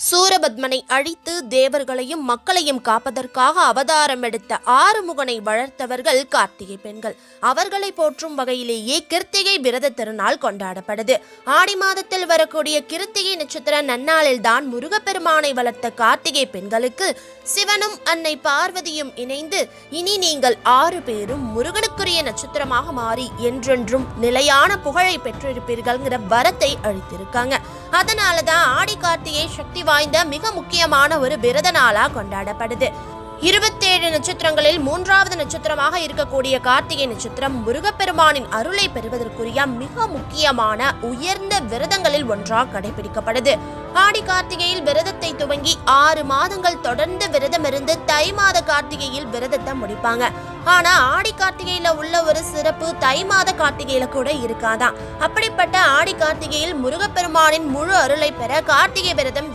சூரபத்மனை அழித்து தேவர்களையும் மக்களையும் காப்பதற்காக அவதாரம் எடுத்த ஆறுமுகனை வளர்த்தவர்கள் கார்த்திகை பெண்கள். அவர்களை போற்றும் வகையிலேயே கிருத்திகை விரத திருநாள் கொண்டாடப்படுது. ஆடி மாதத்தில் வரக்கூடிய கிருத்திகை நட்சத்திர நன்னாளில் தான் முருகப்பெருமானை வளர்த்த கார்த்திகை பெண்களுக்கு சிவனும் அன்னை பார்வதியும் இணைந்து இனி நீங்கள் 6 பேரும் முருகனுக்குரிய நட்சத்திரமாக மாறி என்றென்றும் நிலையான புகழை பெற்றிருப்பீர்கள்ங்கிற வரத்தை அளித்திருக்காங்க. அதனாலதான் ஆடி கார்த்திகை சக்தி வாய்ந்த மிக முக்கியமான ஒரு விரத நாளா கொண்டாடப்படுது. 27 நட்சத்திரங்களில் 3வது நட்சத்திரமாக இருக்கக்கூடிய கார்த்திகை நட்சத்திரம் முருகப்பெருமானின் அருளை பெறுவதற்குரிய மிக முக்கியமான உயர்ந்த விரதங்களில் ஒன்றாக கடைபிடிக்கப்படுது. ஆடி கார்த்திகையில் விரதத்தை துவங்கி 6 மாதங்கள் தொடர்ந்து விரதம் இருந்து தை மாத கார்த்திகையில் விரதத்தை முடிப்பாங்க. ஆனா ஆடி கார்த்திகையில உள்ள ஒரு சிறப்பு தை மாத கார்த்திகையில கூட இருக்காதான். அப்படிப்பட்ட ஆடி கார்த்திகையில் முருகப்பெருமானின் முழு அருளை பெற கார்த்திகை விரதம்